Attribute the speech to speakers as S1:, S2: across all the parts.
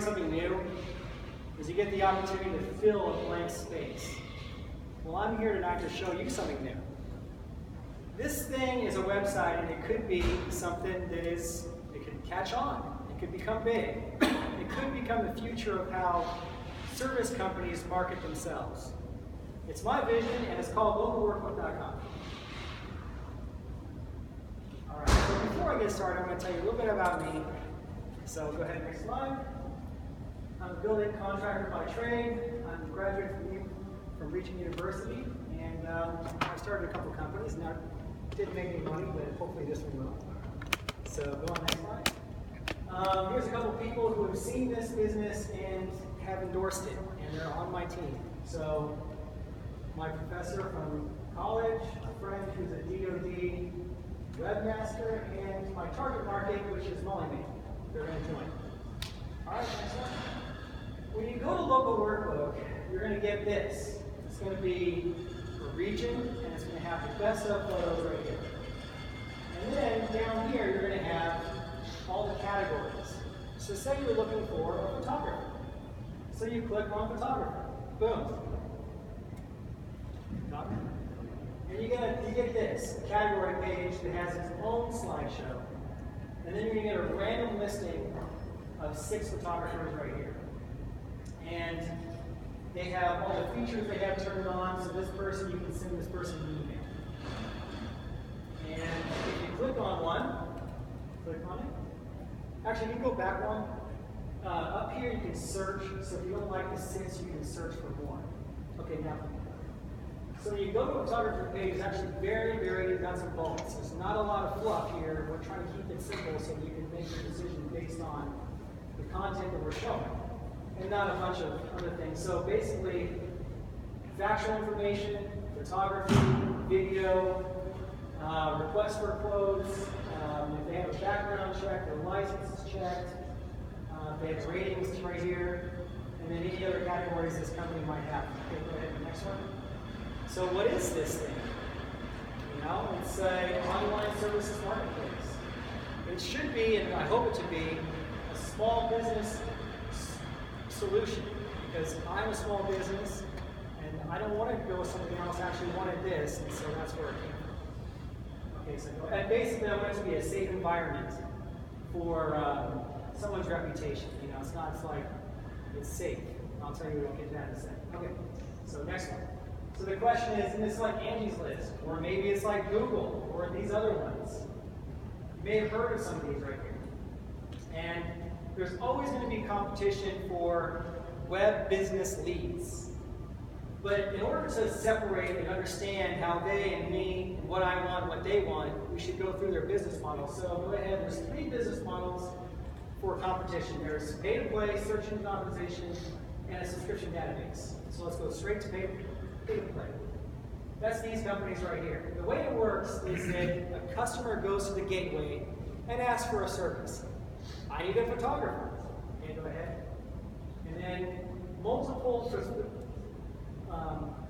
S1: starting something new is you get the opportunity to fill a blank space. Well, I'm here tonight to show you something new. This thing is a website, and it could be something that it could catch on. It could become big. It could become the future of how service companies market themselves. It's my vision, and it's called localworkbook.com. All right, so before I get started, I'm going to tell you a little bit about me. So go ahead, next slide. I'm a building contractor by trade. I'm a graduate from Regent University, and I started a couple companies. Now, didn't make any money, but hopefully this one will. So go on next slide. Here's a couple people who have seen this business and have endorsed it, and they're on my team. So my professor from college, a friend who's a DoD webmaster, and my target market, which is Molly-Maid. They're going to join. All right, next one. When you go to Local WorkBook, you're going to get this. It's going to be a region, and it's going to have the best of photos right here. And then down here, you're going to have all the categories. So say you're looking for a photographer. So you click on photographer. Boom. Photographer. And you get this, a category page that has its own slideshow. And then you're going to get a random listing of 6 photographers right here. And they have all the features they have turned on, so this person, you can send this person an email. And if you click on one, click on it. Actually, you can go back one. Up here you can search, so if you don't like the 6, you can search for more. Okay, now. So when you go to a photographer page, it's actually very, very nuts and bolts. There's not a lot of fluff here. We're trying to keep it simple so that you can make your decision based on the content that we're showing, and not a bunch of other things. So basically, factual information, photography, video, requests for quotes, if they have a background check, their license is checked, they have ratings right here, and then any other categories this company might have. Okay, go ahead to the next one. So what is this thing? You know, it's an online services marketplace. It should be, and I hope it to be, a small business solution, because I'm a small business, and I don't want to go with something else. I actually wanted this, and so that's where it came from. Okay, so and basically I want it to be a safe environment for someone's reputation. You know, it's like, it's safe. I'll tell you, we'll get to that in a second. Okay, so next one. So the question is, and this is like Angie's List, or maybe it's like Google, or these other ones. You may have heard of some of these right here. And there's always going to be competition for web business leads. But in order to separate and understand how they and me, what I want, what they want, we should go through their business models. So go ahead, there's 3 business models for competition. There's pay to play, search engine optimization, and a subscription database. So let's go straight to pay to play. That's these companies right here. The way it works is that a customer goes to the gateway and asks for a service. I need a photographer. Okay, go ahead. And then multiple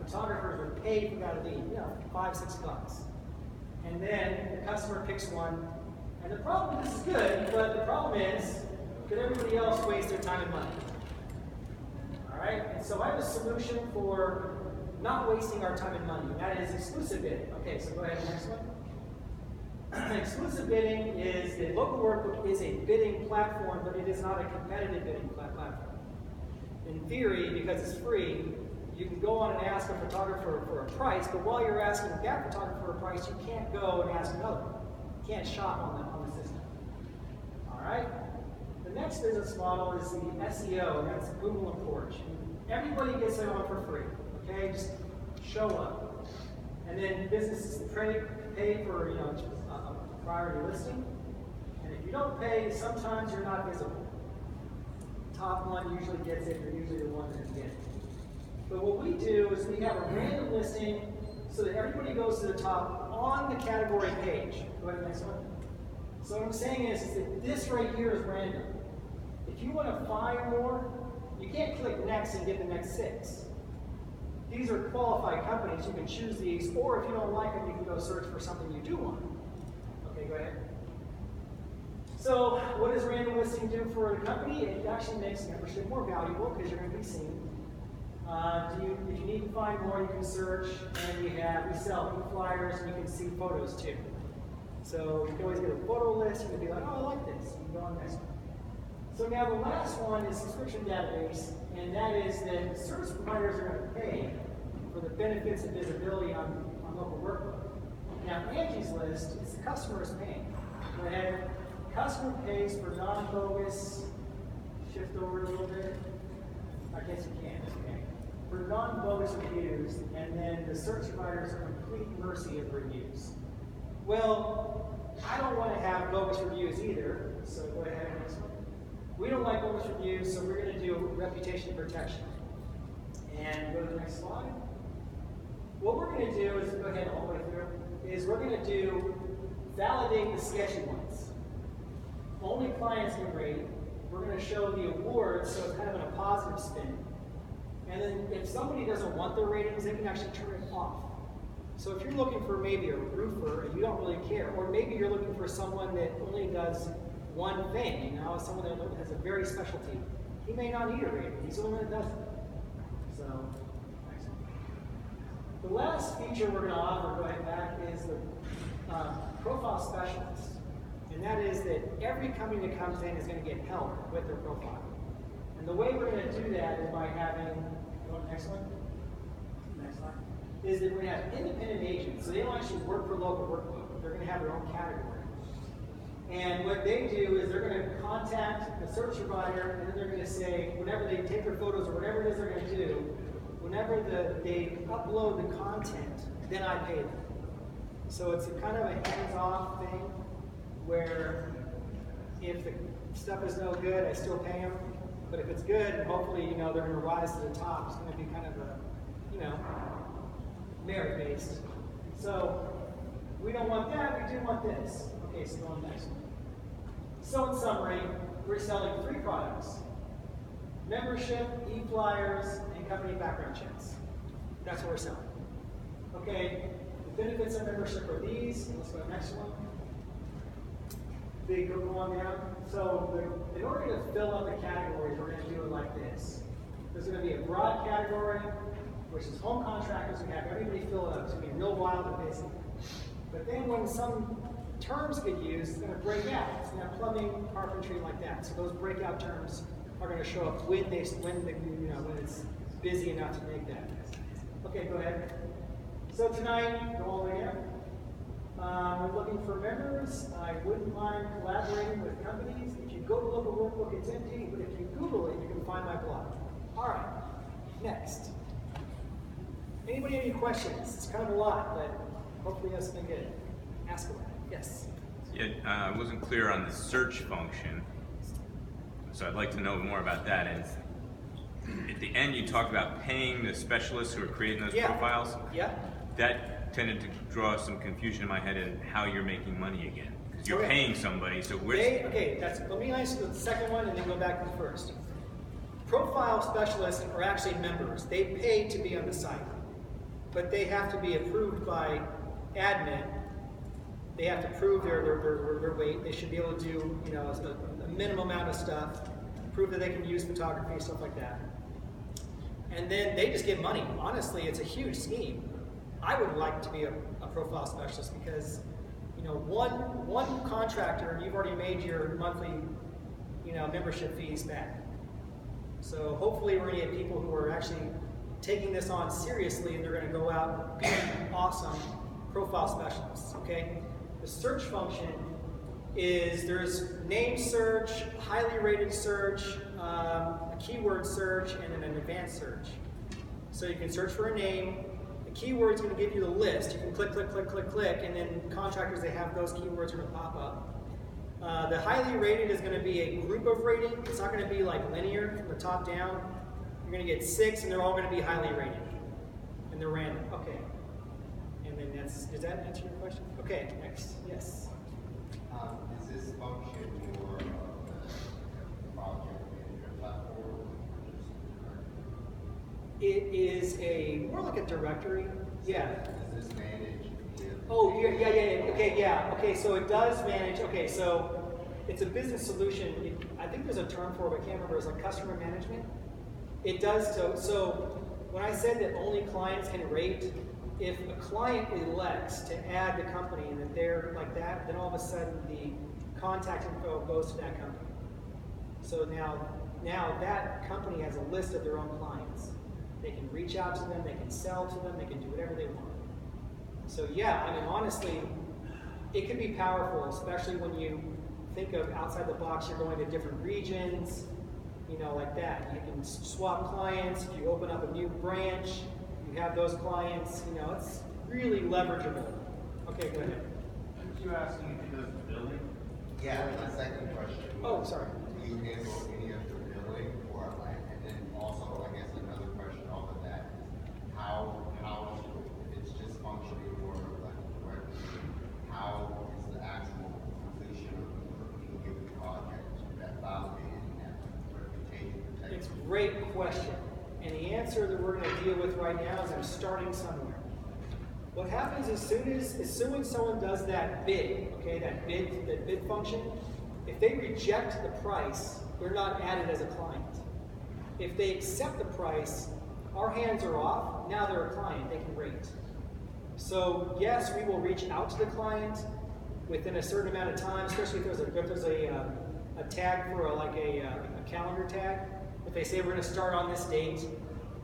S1: photographers are paid for that lead, you know, $5-6. And then the customer picks one. And the problem, this is good, but the problem is that everybody else wastes their time and money. All right? And so I have a solution for not wasting our time and money. That is exclusive bidding. Okay, so go ahead to the next one. Exclusive bidding is, the Local WorkBook is a bidding platform, but it is not a competitive bidding platform. In theory, because it's free, you can go on and ask a photographer for a price, but while you're asking that photographer for a price, you can't go and ask another one. You can't shop on the system. All right? The next business model is the SEO, and that's Google and Porch. Everybody gets it on for free. Okay, just show up. And then businesses pay for, you know, a priority listing. And if you don't pay, sometimes you're not visible. Top one usually gets it, you're usually the one that gets it. But what we do is we have a random listing so that everybody goes to the top on the category page. Go ahead to the next one. So what I'm saying is that this right here is random. If you want to find more, you can't click next and get the next 6. These are qualified companies. You can choose these, or if you don't like them, you can go search for something you do want. Okay, go ahead. So what does random listing do for a company? It actually makes membership more valuable because you're going to be seen. If you need to find more, you can search, and we sell e-flyers, and you can see photos too. So you can always get a photo list. You can be like, oh, I like this. You can go on the next one. So now the last one is subscription database, and that is that service providers are going to pay for the benefits and visibility on Local WorkBook. Now Angie's List is the customer is paying. Go ahead. Customer pays for non-bogus. Shift over a little bit. I guess you can. Okay. For non-bogus reviews, and then the search providers are complete mercy of reviews. Well, I don't want to have bogus reviews either, so go ahead and next one. We don't like bogus reviews, so we're going to do reputation protection. And go to the next slide. What we're going to do is, go ahead all the way through, is we're going to do validate the sketchy ones. Only clients can rate. We're going to show the awards, so it's kind of in a positive spin. And then if somebody doesn't want their ratings, they can actually turn it off. So if you're looking for maybe a roofer and you don't really care, or maybe you're looking for someone that only does one thing, you know, someone that has a very specialty, he may not need a rating. He's the only one that does it. So, next one. The last feature we're going to offer, go ahead back, is the profile specialist. And that is that every company that comes in is going to get help with their profile. And the way we're going to do that is by having, go to the next one, next slide, is that we're going to have independent agents. So they don't actually work for Local WorkBook. They're going to have their own category. And what they do is they're going to contact the search provider, and then they're going to say, whenever they take their photos or whatever it is they're going to do, whenever they upload the content, then I pay them. So it's a kind of a hands-off thing, where if the stuff is no good, I still pay them. But if it's good, and hopefully, you know, they're going to rise to the top, it's going to be kind of a, you know, merit-based. So we don't want that, we do want this. Okay, so go on the next one. So in summary, we're selling 3 products: membership, e-flyers, and company background checks. That's what we're selling. Okay, the benefits of membership are these. Let's go to the next one. They go on down. So in order to fill up the categories, we're going to do it like this. There's going to be a broad category, which is home contractors. We have everybody fill it up. It's going to be real wild and busy. But then when some terms get used, it's going to break out. It's going to have plumbing, carpentry, like that. So those breakout terms are going to show up when it's busy enough to make that. Okay, go ahead. So tonight, go all the way in. We're looking for members. I wouldn't mind collaborating with companies. If you go to Local WorkBook, it's empty, but if you Google it, you can find my blog. All right, next. Anybody have any questions? It's kind of a lot, but hopefully you have something good. Ask away. Yes?
S2: Yeah, I wasn't clear on the search function, so I'd like to know more about that. And at the end, you talked about paying the specialists who are creating those profiles.
S1: Yeah.
S2: That tended to draw some confusion in my head in how you're making money again. Because you're paying somebody, so where's...
S1: Let me answer the second one and then go back to the first. Profile specialists are actually members. They pay to be on the site, but they have to be approved by admin. They have to prove their weight. They should be able to do, you know, a minimum amount of stuff, prove that they can use photography, stuff like that. And then they just get money. Honestly, it's a huge scheme. I would like to be a profile specialist because, you know, one contractor, and you've already made your monthly, you know, membership fees back. So hopefully we're going to get people who are actually taking this on seriously, and they're going to go out and be awesome profile specialists. Okay. The search function is there's name search, highly rated search, a keyword search, and then an advanced search. So you can search for a name. Keyword's going to give you the list. You can click, click, click, click, click, and then contractors that have those keywords are going to pop up. The highly rated is going to be a group of rating. It's not going to be like linear from the top down. You're going to get 6, and they're all going to be highly rated. And they're random. Okay. And then does that answer your question? Okay, next. Yes?
S3: Is this function more project management platform?
S1: It is more like a directory. Yeah.
S3: Does this manage?
S1: Oh, yeah. Okay, yeah. Okay, so it does manage. Okay, so it's a business solution. I think there's a term for it, but I can't remember. It's like customer management. It does so when I said that only clients can rate, if a client elects to add the company and that they're like that, then all of a sudden the contact info goes to that company. So now that company has a list of their own clients. They can reach out to them, they can sell to them, they can do whatever they want. So yeah, I mean, honestly, it can be powerful, especially when you think of outside the box, you're going to different regions, you know, like that. You can swap clients. If you open up a new branch, you have those clients, you know, it's really leverageable. Okay, go ahead.
S4: Aren't you asking if he does billing?
S3: Yeah, my second question
S1: Oh,
S3: was,
S1: sorry.
S3: do you handle any of the billing or like, and then also, I guess another question off of that is how if it's just functioning or like correctly, how is the actual completion of any given project that validated and that reputation protected?
S1: It's a great question. And the answer that we're going to deal with right now is I'm starting somewhere. What happens as soon as someone does that bid, okay, that bid function, if they reject the price, they're not added as a client. If they accept the price, our hands are off. Now they're a client. They can rate. So yes, we will reach out to the client within a certain amount of time, especially if there's a tag for a calendar tag. If they say we're going to start on this date,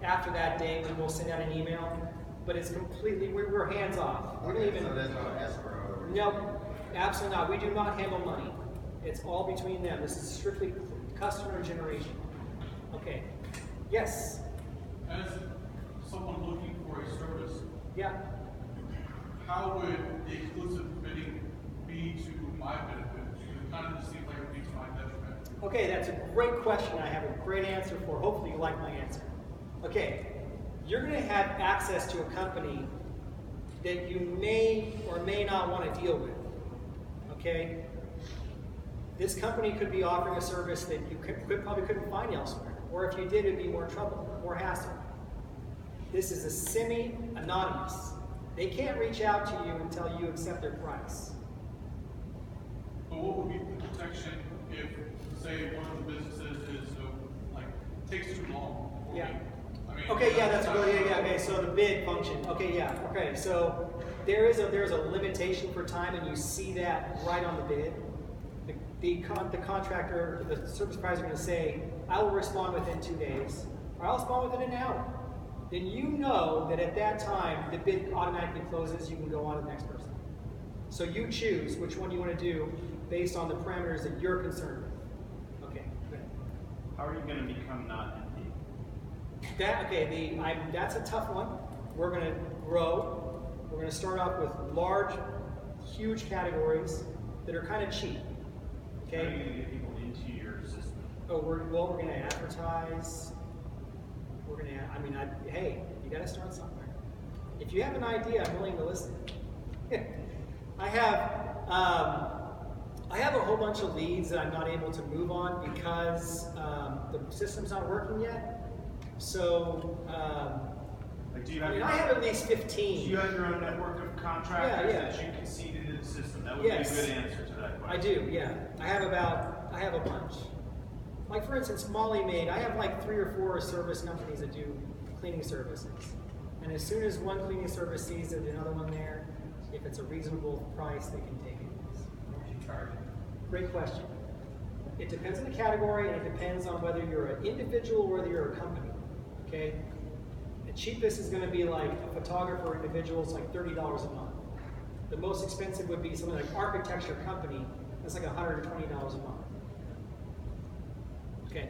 S1: after that date, we will send out an email. But it's completely, we're hands off. We don't
S3: Okay,
S1: even,
S3: so there's no escrow?
S1: no, absolutely not. We do not handle money. It's all between them. This is strictly customer generation. Okay. Yes.
S5: As someone looking for a service,
S1: Yeah.
S5: how would the exclusive bidding be to my benefit? It kind of just seems like it would be to my detriment.
S1: Okay, that's a great question. I have a great answer for. Hopefully you like my answer. Okay, you're going to have access to a company that you may or may not want to deal with. Okay? This company could be offering a service that you probably couldn't find elsewhere. Or if you did, it'd be more trouble, more hassle. This is a semi-anonymous. They can't reach out to you until you accept their price.
S5: But what would be the protection if, say, one of the businesses is takes too long? For
S1: Yeah.
S5: me? I mean,
S1: Okay, yeah, that's good. Yeah, okay, so the bid function. Okay, yeah, okay, so there's a limitation for time, and you see that right on the bid. The contractor, the service provider is going to say, I will respond within 2 days, or I'll respond within an hour. Then you know that at that time, the bid automatically closes, you can go on to the next person. So you choose which one you want to do based on the parameters that you're concerned with. Okay, good.
S4: How are you going to become not empty?
S1: That's a tough one. We're going to grow. We're going to start off with large, huge categories that are kind of cheap.
S4: How are you
S1: Okay.
S4: going to get people into your system?
S1: Oh, we're going to advertise. We're going to. Hey, you got to start somewhere. If you have an idea, I'm willing to listen. I have a whole bunch of leads that I'm not able to move on because the system's not working yet. So,
S4: Do you have
S1: I have at least 15.
S4: Do you have your own network of contractors
S1: Yeah.
S4: that you can seed into the system? That would
S1: Yes.
S4: be a good answer to that question.
S1: I do, yeah. I have a bunch. Like for instance, Molly Maid, I have like 3 or 4 service companies that do cleaning services. And as soon as one cleaning service sees that there's another one there, if it's a reasonable price, they can take it.
S4: What would you charge?
S1: Great question. It depends on the category, and it depends on whether you're an individual or whether you're a company. Okay? The cheapest is going to be like a photographer individual, it's like $30 a month. The most expensive would be something like architecture company, that's like $120 a month. Okay.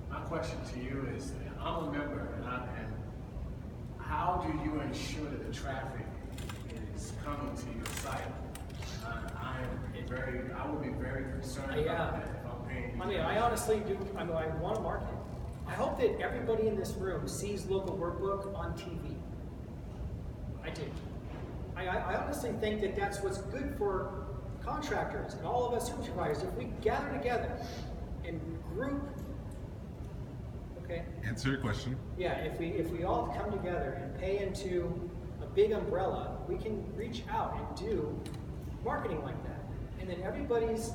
S6: My question to you is, I'm a member, and how do you ensure that the traffic is coming to your site? I would be very concerned
S1: Yeah.
S6: about that if I'm paying you.
S1: I honestly do, I want to market. I hope that everybody in this room sees Local WorkBook on TV. I do. I honestly think that that's what's good for contractors and all of us service providers. If we gather together and group, okay?
S7: Answer your question.
S1: Yeah, if we all come together and pay into a big umbrella, we can reach out and do marketing like that. And then everybody's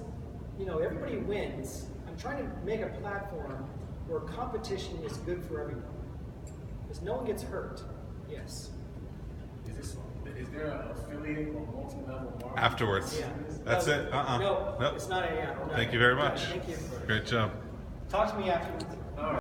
S1: you know, everybody wins. I'm trying to make a platform where competition is good for everyone. Because no one gets hurt. Yes.
S6: Is there an affiliate or multi-level marketing?
S7: Afterwards.
S1: Yeah.
S7: That's
S1: No,
S7: it?
S1: No,
S7: Nope.
S1: it's not a, yeah.
S7: Thank you very much.
S1: Thank you.
S7: Great job.
S1: Talk to me afterwards.